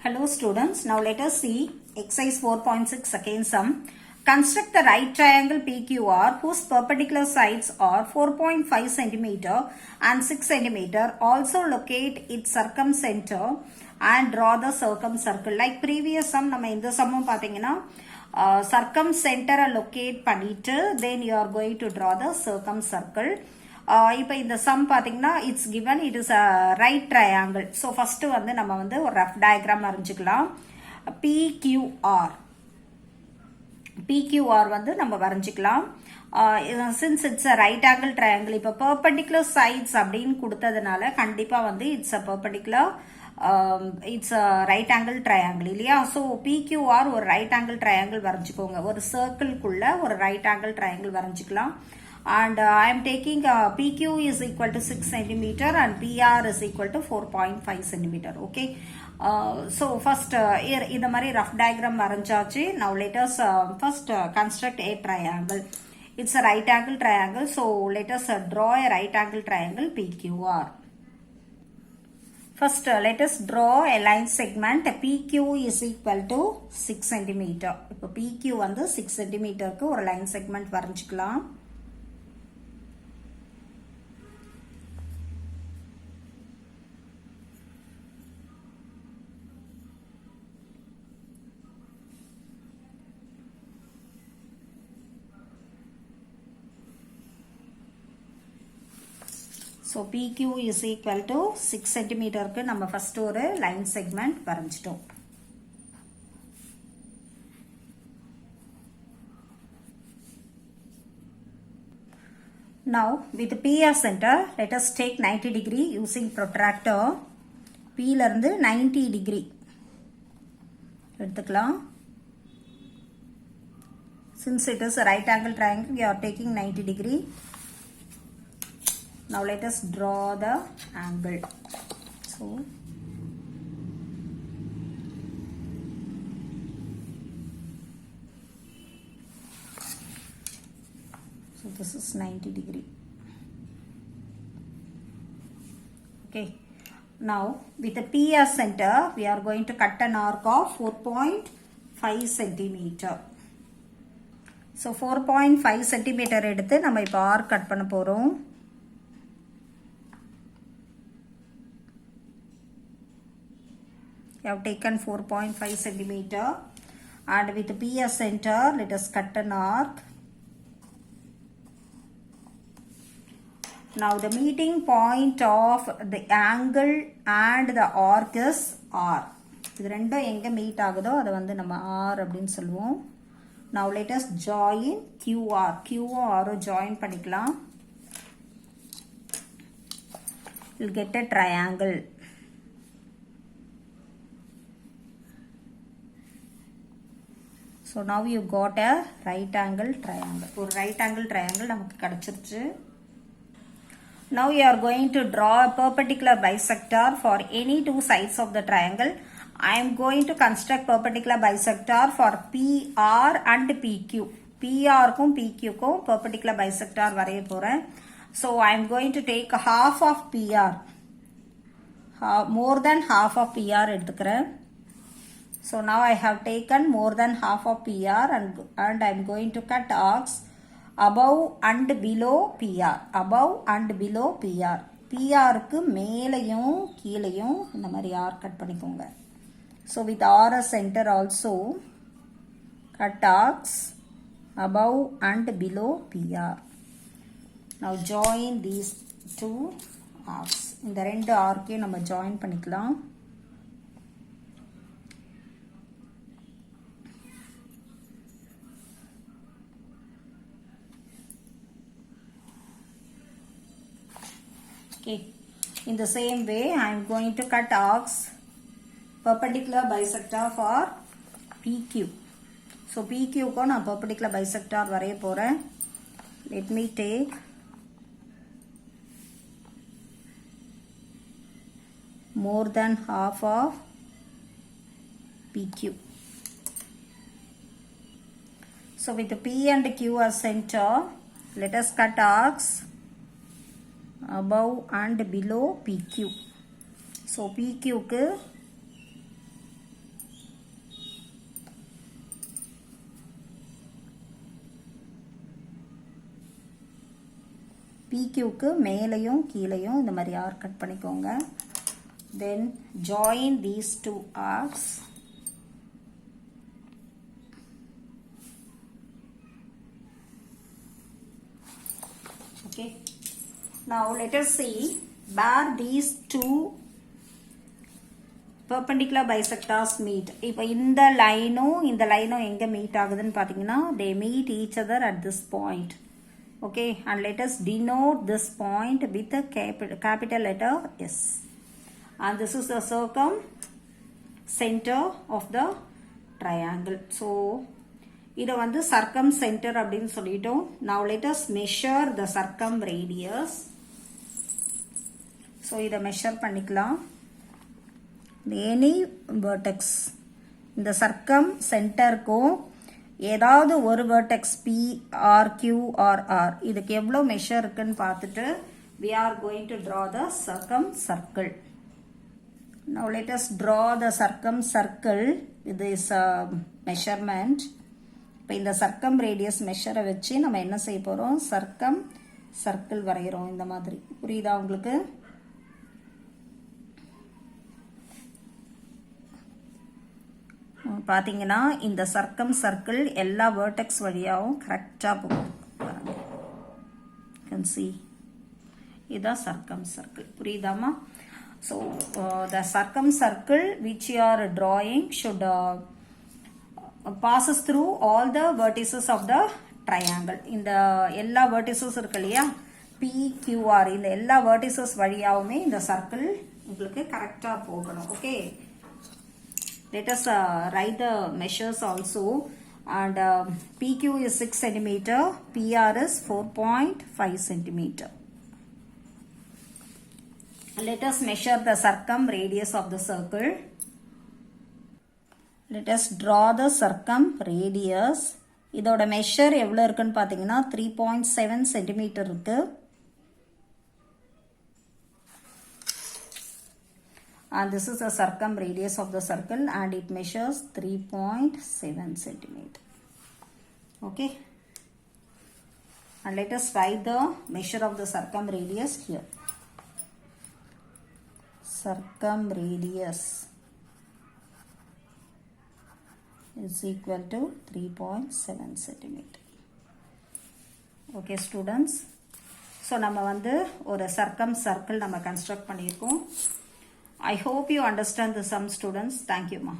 Hello students, now let us see exercise 4.6 second sum. Construct the right triangle PQR whose perpendicular sides are 4.5 cm and 6 cm. Also locate its circumcenter and draw the circumcircle. Like previous sum, நம்ம இந்த சம்மும் பாத்தீங்கன்னா circumcenter locate பண்ணிட்டு then you are going to draw the circumcircle. இப்போ இந்த some பாத்தீங்கன்னா it's given it is right triangle. So first வந்து நம்ம வந்து ஒரு ரஃப் டயக்ராம் வரைஞ்சிக்கலாம். பிக்யூஆர் வந்து நம்ம வரைஞ்சிக்கலாம். Since it's a right angle triangle. இப்போ பெர்பெண்டிகுலர் சைட்ஸ் அப்படின்னு கொடுத்ததுனால கண்டிப்பா வந்து it's a perpendicular it's right angle triangle இல்லையா. ஸோ பிக்யூஆர் ஒரு ரைட் ஆங்கிள் ட்ரையாங்கிள் வரைஞ்சிக்கோங்க. ஒரு சர்க்கிள்குள்ள ஒரு ரைட் ஆங்கிள் ட்ரையாங்கிள் வரைஞ்சிக்கலாம். And I am taking PQ is equal to 6 cm and PR is equal to 4.5 cm. Okay. So first in the mari rough diagram varanchachi. Now let us first construct a triangle. It's a right angle triangle. So let us draw a right angle triangle PQR. First let us draw a line segment. PQ is equal to 6 cm. இப்போ PQ வந்து 6 cm க்கு ஒரு line segment வரைஞ்சிக்கலாம். So PQ is equal to 6 cm க்கு நம்ம first ஒரு line segment வரைஞ்சிட்டோம். Now with PR center let us take 90 degree using protractor. P ல இருந்து 90 degree எடுத்துக்கலாம். Since it is a right angle triangle we are taking 90 degree. Now let us draw the angle. So this is 90 degree. Okay. Now with the PR center we are going to cut an arc of 4.5 centimeter. So 4.5 centimeter எடுத்து நம்ம இப்போ arc cut பண்ண போறோம். We have taken 4.5 centimeter and with PS center let us cut an arc. Now the meeting point of the angle and the arc is R. இது ரெண்டும் எங்க meet ஆகுதோ அதை வந்து நம்ம R அப்படின்னு சொல்லுவோம். Now let us join QR. QR join பண்ணிக்கலாம். We'll get a triangle. So now you got a right angle triangle. ஒரு right angle triangle நமக்கு கிடைச்சிருச்சு. Now you are going to draw a perpendicular bisector for any two sides of the triangle. I am going to construct perpendicular bisector for PR and PQ. PR க்கும் PQ க்கும் perpendicular bisector வரைய போறேன். So I am going to take half of PR. More than half of PR எடுத்துக்கிறேன். So now I have taken more than half of PR and I am going to cut arcs above and below PR. Above and below PR. PR க்கு மேலையும் கீழையும் இந்த மாதிரி arc cut பண்ணிக்கோங்க. So with RS center also cut arcs above and below PR. Now join these two arcs. இந்த ரெண்டு arcயும் நம்ம join பண்ணிக்கலாம். Okay. In the same way, I am going to cut arcs perpendicular bisector for PQ. So PQ को ना perpendicular bisector वரைய போறேன். Let me take more than half of PQ. So with the P and Q as center, let us cut arcs above and below PQ. So PQ க்கு PQக்கு மேலையும் கீழையும் இந்த மாதிரி arc cut பண்ணிக்கோங்க. Then join these two arcs. Okay. Now let us see where these two perpendicular bisectors meet. இப்போ இந்த லைனும் இந்த லைனும் எங்க மீட் ஆகுதுன்னு பாத்தீங்கன்னா they meet each other at this point. Okay, and let us denote this point with a capital letter S. And this is the circumcenter of the triangle. So இதை வந்து circumcenter அப்படின்னு சொல்லிட்டோம். Now let us measure the circumradius. So இதை measure பண்ணிக்கலாம். Any vertex இந்த circumcenterக்கும் ஏதாவது ஒரு vertex P or Q or R இதுக்கு எவ்வளோ measure இருக்குன்னு பார்த்துட்டு we are going to draw the circumcircle. Now let us draw the circumcircle with this measurement. இப்போ இந்த circumradius measure வச்சு நம்ம என்ன செய்ய போகிறோம், circumcircle வரைகிறோம். இந்த மாதிரி புரியுதா உங்களுக்கு? பார்த்தீங்கன்னா இந்த circumcircle எல்லா vertex வழியாகவும் கரெக்டாக போகும். You can see இதுதான் circumcircle. புரியுதாமா? So the circumcircle which you are drawing should passes through all the vertices of the triangle. இந்த எல்லா vertices இருக்கு இல்லையா, PQR இந்த எல்லா vertices வழியாவுமே இந்த circle உங்களுக்கு கரெக்டா போகணும். Okay, let us write the measures also. And PQ is 6 cm, PR is 4.5 cm. Let us measure the circumradius of the circle. Let us draw the circumradius. இதோட measure எவ்வளோ இருக்குன்னு பார்த்தீங்கன்னா 3.7 cm இருக்கு. And this is the circumradius of the circle and it measures 3.7 cm. Okay. And let us write the measure of the circumradius here. Circumradius is equal to 3.7 cm. Okay students, so நம்ம வந்து ஒரு circumcircle நம்ம construct பண்ணியிருக்கோம். I hope you understand the sum students. Thank you ma.